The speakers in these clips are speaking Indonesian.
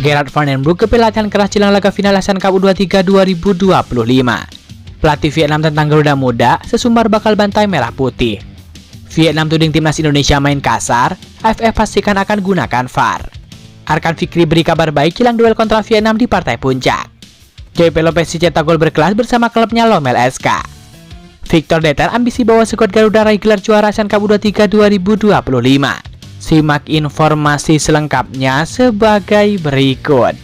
Gerard Van den Broek ke latihan keras jelang laga final ASEAN Cup U23 2025. Pelatih Vietnam tentang Garuda Muda sesumbar bakal bantai merah putih. Vietnam tuding timnas Indonesia main kasar, AFF pastikan akan gunakan VAR. Arkan Fikri beri kabar baik jelang duel kontra Vietnam di partai puncak. Joype Lopez cetak gol berkelas bersama klubnya Lommel SK. Victor Detan ambisi bawa skuad Garuda raih gelar juara ASEAN Cup U23 2025. Simak informasi selengkapnya sebagai berikut.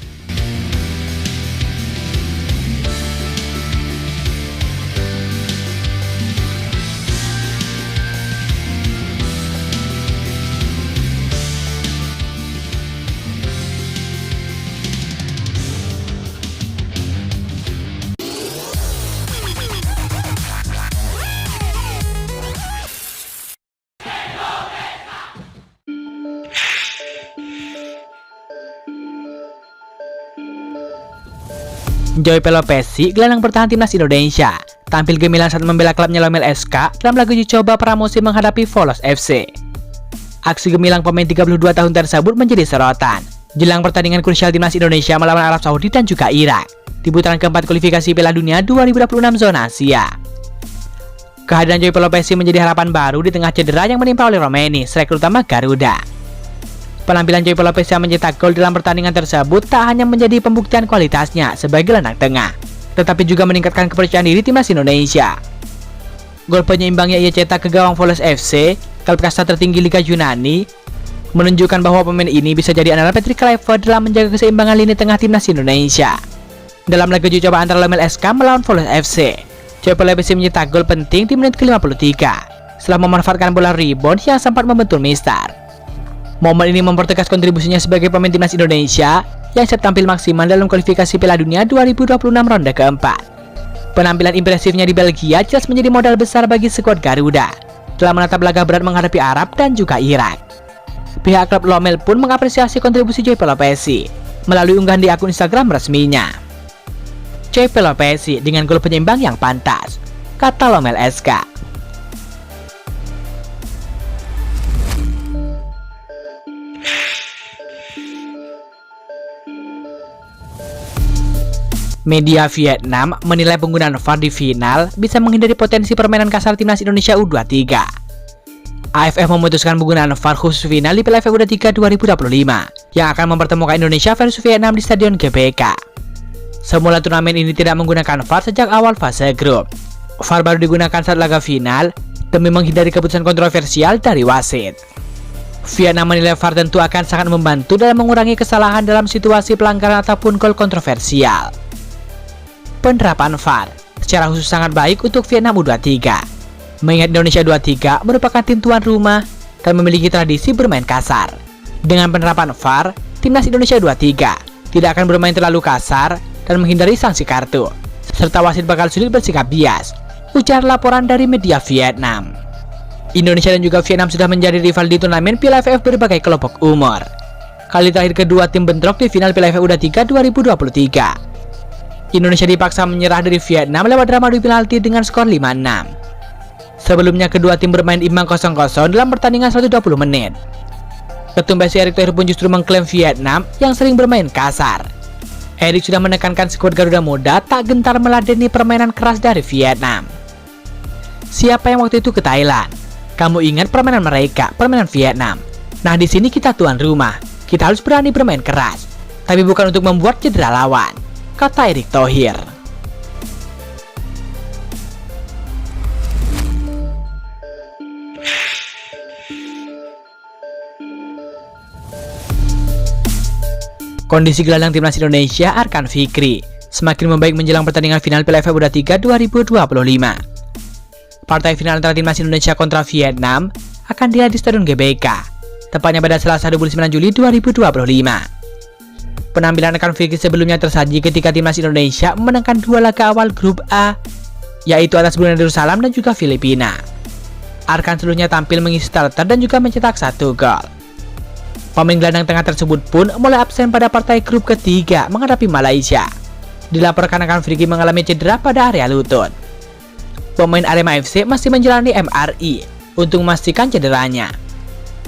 Joype Lopez, gelandang bertahan timnas Indonesia, tampil gemilang saat membela klubnya Lommel SK dalam laga uji coba pramusim menghadapi Volos FC. Aksi gemilang pemain 32 tahun tersebut menjadi sorotan jelang pertandingan krusial timnas Indonesia melawan Arab Saudi dan juga Irak di putaran keempat kualifikasi Piala Dunia 2026 zona Asia. Kehadiran Joype Lopez menjadi harapan baru di tengah cedera yang menimpa oleh Romeni, striker utama Garuda. Penampilan Joype Lopez yang mencetak gol dalam pertandingan tersebut tak hanya menjadi pembuktian kualitasnya sebagai gelandang tengah, tetapi juga meningkatkan kepercayaan diri timnas Indonesia. Gol penyeimbang yang ia cetak ke gawang Volos FC, klub kasta tertinggi Liga Yunani, menunjukkan bahwa pemain ini bisa jadi andalan Patrick Kluivert dalam menjaga keseimbangan lini tengah timnas Indonesia. Dalam laga uji coba antara Lommel SK melawan Volos FC, Joype Lopez mencetak gol penting di menit ke-53 setelah memanfaatkan bola rebound yang sempat membentur Mister. Momen ini mempertegas kontribusinya sebagai pemain timnas Indonesia yang siap tampil maksimal dalam kualifikasi Piala Dunia 2026 ronde keempat. Penampilan impresifnya di Belgia jelas menjadi modal besar bagi skuad Garuda dalam menatap laga berat menghadapi Arab dan juga Irak. Pihak klub Lommel pun mengapresiasi kontribusi Joype Lopez melalui unggahan di akun Instagram resminya. Joype Lopez dengan gol penyeimbang yang pantas, kata Lommel SK. Media Vietnam menilai penggunaan VAR di final bisa menghindari potensi permainan kasar timnas Indonesia U23. AFF memutuskan penggunaan VAR khusus final di Piala AFF U23 2025 yang akan mempertemukan Indonesia versus Vietnam di Stadion GBK. Semula turnamen ini tidak menggunakan VAR sejak awal fase grup. VAR baru digunakan saat laga final demi menghindari keputusan kontroversial dari wasit. Vietnam menilai VAR tentu akan sangat membantu dalam mengurangi kesalahan dalam situasi pelanggaran ataupun gol kontroversial. Penerapan VAR secara khusus sangat baik untuk Vietnam U23, mengingat Indonesia U23 merupakan tim tuan rumah dan memiliki tradisi bermain kasar. Dengan penerapan VAR, timnas Indonesia U23 tidak akan bermain terlalu kasar dan menghindari sanksi kartu, serta wasit bakal sulit bersikap bias, ujar laporan dari media Vietnam. Indonesia dan juga Vietnam sudah menjadi rival di turnamen Piala AFF berbagai kelompok umur. Kali terakhir kedua tim bentrok di final Piala AFF U23 2023. Indonesia dipaksa menyerah dari Vietnam lewat drama adu penalti dengan skor 5-6. Sebelumnya kedua tim bermain imbang 0-0 dalam pertandingan 120 menit. Ketum PSSI Erick Thohir pun justru mengklaim Vietnam yang sering bermain kasar. Erick sudah menekankan skuad Garuda Muda tak gentar meladeni permainan keras dari Vietnam. Siapa yang waktu itu ke Thailand? Kamu ingat permainan mereka, permainan Vietnam. Nah di sini kita tuan rumah, kita harus berani bermain keras, tapi bukan untuk membuat cedera lawan, kata Erick Thohir. Kondisi gelandang timnas Indonesia Arkan Fikri semakin membaik menjelang pertandingan final Piala AFF U23 2025. Partai final antara timnas Indonesia kontra Vietnam akan dihelat di Stadion GBK, tepatnya pada Selasa 29 Juli 2025. Penampilan Arkan Fikri sebelumnya tersaji ketika timnas Indonesia memenangkan dua laga awal grup A, yaitu atas Brunei Darussalam dan juga Filipina. Arkan seluruhnya tampil mengisi starter dan juga mencetak 1 gol. Pemain gelandang tengah tersebut pun mulai absen pada partai grup ketiga menghadapi Malaysia. Dilaporkan Arkan Fikri mengalami cedera pada area lutut. Pemain Arema FC masih menjalani MRI untuk memastikan cederanya.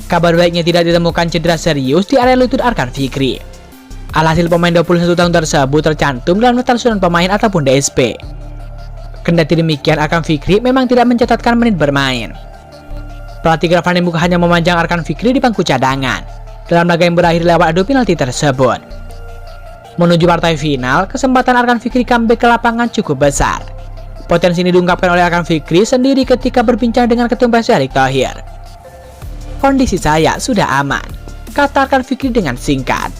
Kabar baiknya tidak ditemukan cedera serius di area lutut Arkan Fikri. Alhasil pemain 21 tahun tersebut tercantum dalam daftar susunan pemain ataupun DSP. Kendati demikian, Arkan Fikri memang tidak mencatatkan menit bermain. Pelatih Vandenberg hanya memanjang Arkan Fikri di bangku cadangan dalam laga yang berakhir lewat adu penalti tersebut. Menuju partai final, kesempatan Arkan Fikri comeback ke lapangan cukup besar. Potensi ini diungkapkan oleh Arkan Fikri sendiri ketika berbincang dengan Ketum PSSI Erick Thohir. "Kondisi saya sudah aman," kata Arkan Fikri dengan singkat.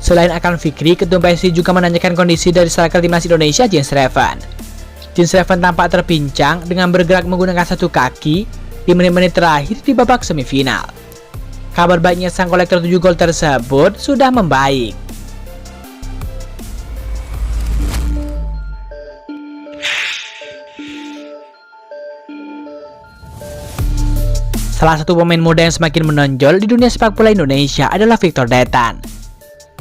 Selain Arkan Fikri, Ketum PSSI juga menanyakan kondisi dari striker timnas Indonesia Jens Reven. Jens Reven tampak terpincang dengan bergerak menggunakan satu kaki di menit-menit terakhir di babak semifinal. Kabar baiknya, sang kolektor 7 gol tersebut sudah membaik. Salah satu pemain muda yang semakin menonjol di dunia sepak bola Indonesia adalah Victor Detan.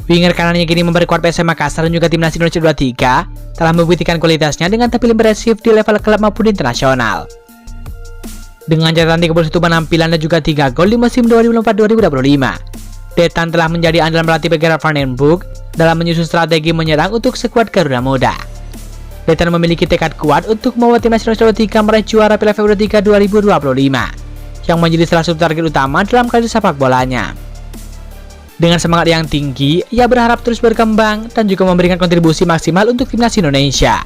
Winger kanan yang kini memperkuat PSM Makassar dan juga timnas Indonesia U23 telah membuktikan kualitasnya dengan tampil impresif di level klub maupun internasional. Dengan catatan 31 penampilan dan juga 3 gol di musim 2024-2025, Detan telah menjadi andalan pelatih Gerard Vandenberg dalam menyusun strategi menyerang untuk skuad Garuda Muda. Detan memiliki tekad kuat untuk membawa timnas Indonesia U23 meraih juara Piala AFF U23 2025 yang menjadi salah satu target utama dalam karir sepak bolanya. Dengan semangat yang tinggi, ia berharap terus berkembang dan juga memberikan kontribusi maksimal untuk timnas Indonesia.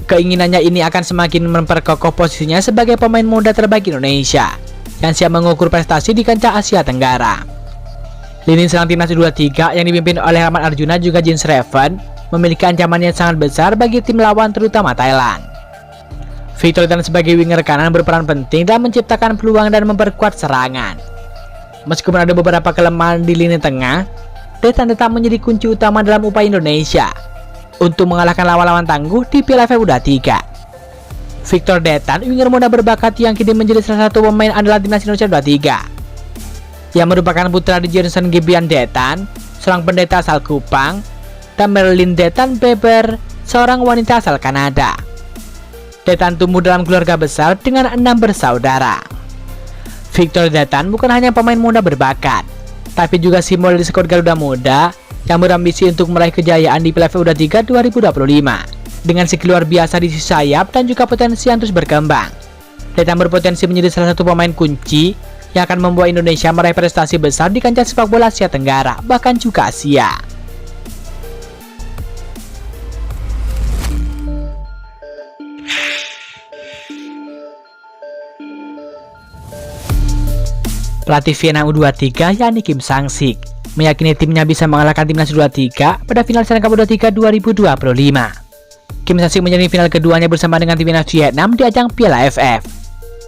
Keinginannya ini akan semakin memperkokoh posisinya sebagai pemain muda terbaik Indonesia yang siap mengukur prestasi di kancah Asia Tenggara. Lini serang timnas U23 yang dipimpin oleh Rahmat Arjuna juga Jens Reven memiliki ancaman yang sangat besar bagi tim lawan, terutama Thailand. Victor Detan sebagai winger kanan berperan penting dalam menciptakan peluang dan memperkuat serangan. Meskipun ada beberapa kelemahan di lini tengah, Detan tetap menjadi kunci utama dalam upaya Indonesia untuk mengalahkan lawan-lawan tangguh di Piala AFF U23. Victor Detan, winger muda berbakat yang kini menjadi salah satu pemain andalan timnas Indonesia U23. Ia merupakan putra di Jensen Gebian Detan, seorang pendeta asal Kupang, dan Merlin Detan Beber, seorang wanita asal Kanada. Detan tumbuh dalam keluarga besar dengan 6 bersaudara. Victor Detan bukan hanya pemain muda berbakat, tapi juga simbol di skuad Garuda Muda yang berambisi untuk meraih kejayaan di Piala AFF U23 2025 dengan skill luar biasa di sisi sayap dan juga potensi yang terus berkembang. Detan berpotensi menjadi salah satu pemain kunci yang akan membawa Indonesia meraih prestasi besar di kancah sepak bola Asia Tenggara, bahkan juga Asia. Pelatih Vietnam U23 yakni Kim Sang-sik meyakini timnya bisa mengalahkan timnas U23 pada final ASEAN Cup U23 2025. Kim Sang-sik menjalani final keduanya bersama dengan timnas Vietnam di ajang Piala AFF.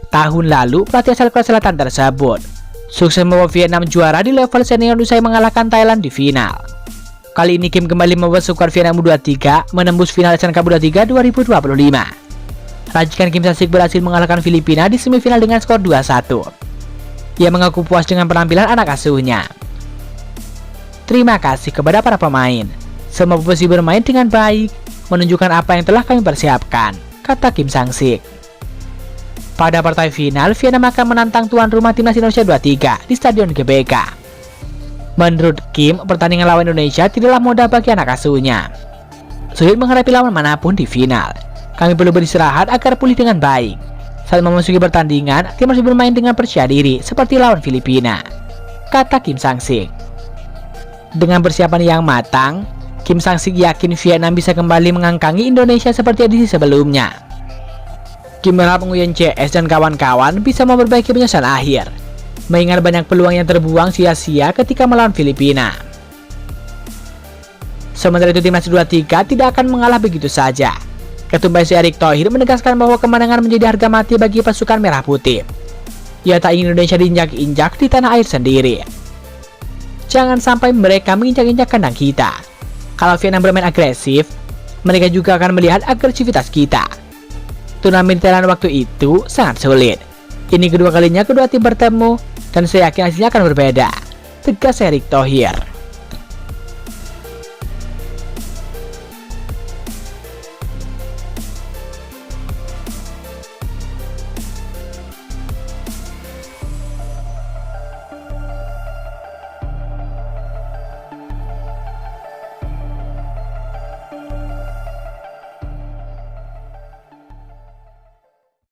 Tahun lalu, pelatih asal Korea Selatan tersebut sukses membawa Vietnam juara di level senior usai mengalahkan Thailand di final. Kali ini Kim kembali membawa skuad Vietnam U23 menembus final ASEAN Cup U23 2025. Racikan Kim Sang-sik berhasil mengalahkan Filipina di semifinal dengan skor 2-1. Ia mengaku puas dengan penampilan anak asuhnya. "Terima kasih kepada para pemain. Semua posisi bermain dengan baik, menunjukkan apa yang telah kami persiapkan," kata Kim Sang-sik. Pada partai final, Vietnam akan menantang tuan rumah timnas Indonesia U23 di Stadion GBK. Menurut Kim, pertandingan lawan Indonesia tidaklah mudah bagi anak asuhnya. Sulit menghadapi lawan manapun di final. Kami perlu beristirahat agar pulih dengan baik. Saat memasuki pertandingan, tim harus bermain dengan percaya diri seperti lawan Filipina, kata Kim Sang-sik. Dengan persiapan yang matang, Kim Sang-sik yakin Vietnam bisa kembali mengangkangi Indonesia seperti edisi sebelumnya. Kim berharap Nguyen CS dan kawan-kawan bisa memperbaiki penyelesaian akhir, mengingat banyak peluang yang terbuang sia-sia ketika melawan Filipina. Sementara itu, timnas U23 tidak akan mengalah begitu saja. Ketum PSSI Erick Thohir menegaskan bahwa kemenangan menjadi harga mati bagi pasukan merah putih. Ia tak ingin Indonesia diinjak-injak di tanah air sendiri. "Jangan sampai mereka menginjak-injak kandang kita. Kalau Vietnam bermain agresif, mereka juga akan melihat agresivitas kita. Turnamen Thailand waktu itu sangat sulit. Ini kedua kalinya kedua tim bertemu dan saya yakin hasilnya akan berbeda," tegas Erick Thohir.